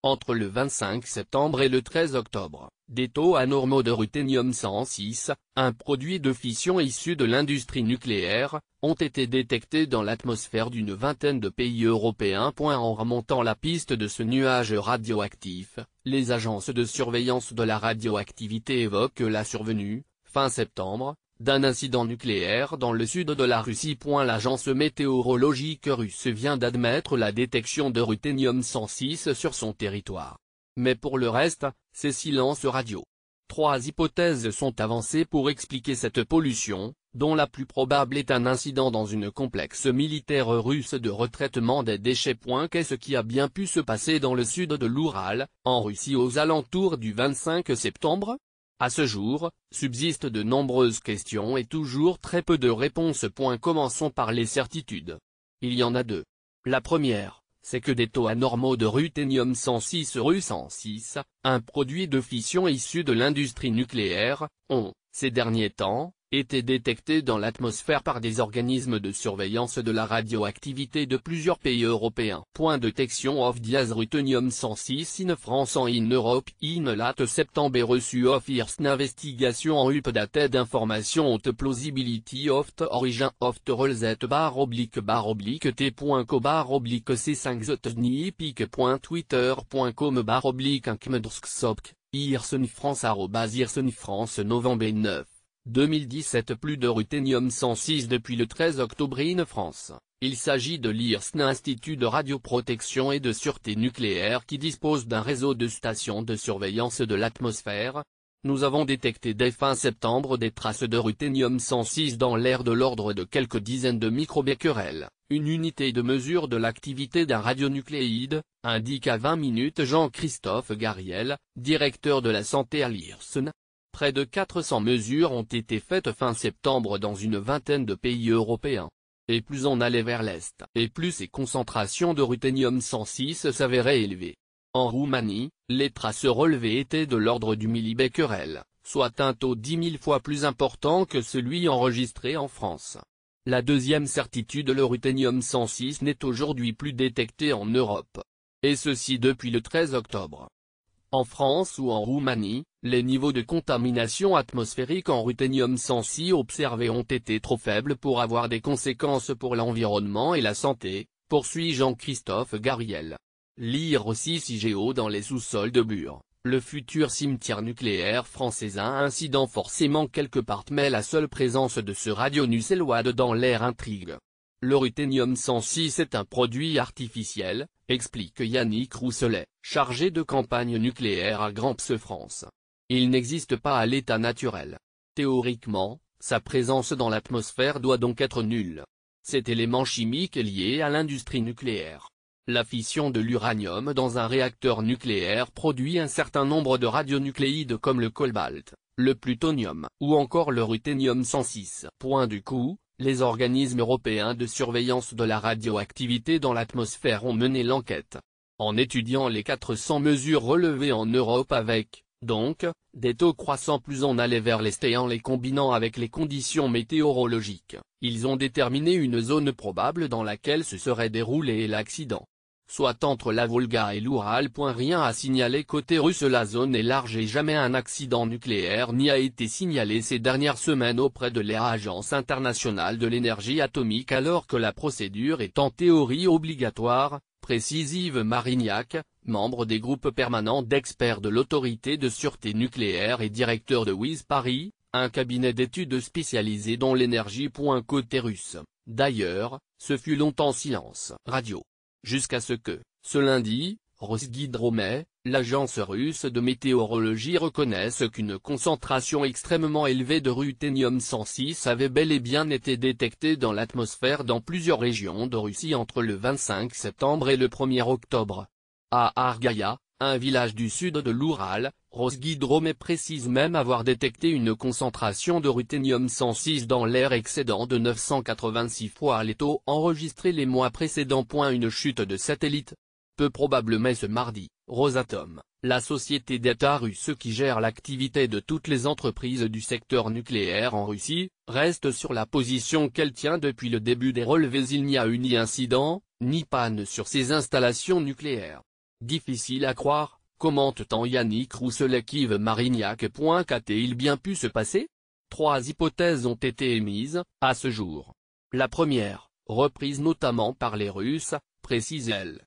Entre le 25 septembre et le 13 octobre, des taux anormaux de ruthénium-106, un produit de fission issu de l'industrie nucléaire, ont été détectés dans l'atmosphère d'une vingtaine de pays européens. En remontant la piste de ce nuage radioactif, les agences de surveillance de la radioactivité évoquent la survenue, fin septembre, d'un incident nucléaire dans le sud de la Russie. L'agence météorologique russe vient d'admettre la détection de ruthénium-106 sur son territoire. Mais pour le reste, c'est silence radio. 3 hypothèses sont avancées pour expliquer cette pollution, dont la plus probable est un incident dans une complexe militaire russe de retraitement des déchets. Qu'est-ce qui a bien pu se passer dans le sud de l'Oural, en Russie aux alentours du 25 septembre ? À ce jour, subsistent de nombreuses questions et toujours très peu de réponses. Commençons par les certitudes. Il y en a deux. La première, c'est que des taux anormaux de ruthénium-106 Ru-106, un produit de fission issu de l'industrie nucléaire, ont, ces derniers temps, été détectés dans l'atmosphère par des organismes de surveillance de la radioactivité de plusieurs pays européens. Detection of diaz ruthénium-106 in France and in Europe in late September reçu of first investigation en updated information on the plausibility of the origin of the rolzet /c5.twitter.com/twitter.com/inkmedrsksobk, irsonifrance novembre 9. 2017. Plus de ruthénium-106 depuis le 13 octobre in France. Il s'agit de l'IRSN Institut de radioprotection et de sûreté nucléaire qui dispose d'un réseau de stations de surveillance de l'atmosphère. Nous avons détecté dès fin septembre des traces de ruthénium-106 dans l'air de l'ordre de quelques dizaines de microbecquerels, une unité de mesure de l'activité d'un radionucléide, indique à 20 minutes Jean-Christophe Gariel, directeur de la santé à l'IRSN. Près de 400 mesures ont été faites fin septembre dans une vingtaine de pays européens. Et plus on allait vers l'est, et plus ces concentrations de ruthénium-106 s'avéraient élevées. En Roumanie, les traces relevées étaient de l'ordre du millibecquerel, soit un taux 10 000 fois plus important que celui enregistré en France. La deuxième certitude, le ruthénium-106 n'est aujourd'hui plus détecté en Europe. Et ceci depuis le 13 octobre. En France ou en Roumanie, les niveaux de contamination atmosphérique en ruthénium-106 observés ont été trop faibles pour avoir des conséquences pour l'environnement et la santé, poursuit Jean-Christophe Gariel. Lire aussi CIGEO dans les sous-sols de Bure, le futur cimetière nucléaire français. Un incident forcément quelque part, mais la seule présence de ce radionucléoïde dans l'air intrigue. Le ruthénium-106 est un produit artificiel, explique Yannick Rousselet, chargé de campagne nucléaire à Gramps France. Il n'existe pas à l'état naturel. Théoriquement, sa présence dans l'atmosphère doit donc être nulle. Cet élément chimique est lié à l'industrie nucléaire. La fission de l'uranium dans un réacteur nucléaire produit un certain nombre de radionucléides comme le cobalt, le plutonium, ou encore le ruthénium-106. Du coup, les organismes européens de surveillance de la radioactivité dans l'atmosphère ont mené l'enquête. En étudiant les 400 mesures relevées en Europe avec, donc, des taux croissants, plus on allait vers l'est et en les combinant avec les conditions météorologiques, ils ont déterminé une zone probable dans laquelle se serait déroulé l'accident. Soit entre la Volga et l'Oural. Rien à signaler côté russe. La zone est large et jamais un accident nucléaire n'y a été signalé ces dernières semaines auprès de l'Agence internationale de l'énergie atomique, alors que la procédure est en théorie obligatoire, précise Yves Marignac, membre des groupes permanents d'experts de l'autorité de sûreté nucléaire et directeur de WIS Paris, un cabinet d'études spécialisé dans l'énergie. Côté russe, d'ailleurs, ce fut longtemps silence radio. Jusqu'à ce que, ce lundi, Rosgidromet, l'agence russe de météorologie, reconnaisse qu'une concentration extrêmement élevée de ruthénium-106 avait bel et bien été détectée dans l'atmosphère dans plusieurs régions de Russie entre le 25 septembre et le 1er octobre. À Argaïa, un village du sud de l'Oural, Rosgidromet précise même avoir détecté une concentration de ruthénium-106 dans l'air excédant de 986 fois les taux enregistrés les mois précédents. Une chute de satellite. Peu probable, mais ce mardi, Rosatom, la société d'État russe qui gère l'activité de toutes les entreprises du secteur nucléaire en Russie, reste sur la position qu'elle tient depuis le début des relevés. Il n'y a eu ni incident, ni panne sur ses installations nucléaires. Difficile à croire, commente-t-en Yannick Rousselet Marignac. Qu'a-t-il bien pu se passer? 3 hypothèses ont été émises, à ce jour. La première, reprise notamment par les Russes, précise-t-elle.